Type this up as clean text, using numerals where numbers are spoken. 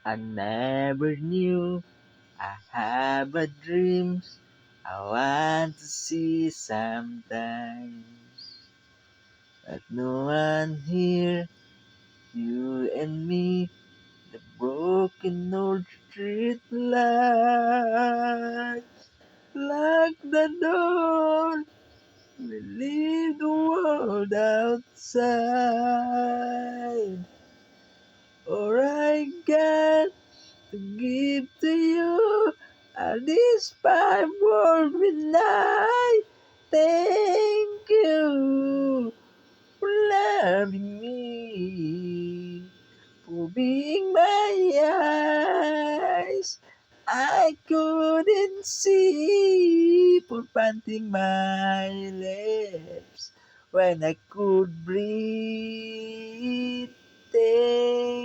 I never knew I have a dreams I want to see sometimes. But no one here, you and me, the broken old street lights. Lock the door, we leave the world outside. Or I got to give to you at this five world midnight. Thank you for loving me, for being my eyes. I couldn't see, for panting my lips when I could breathe. Thank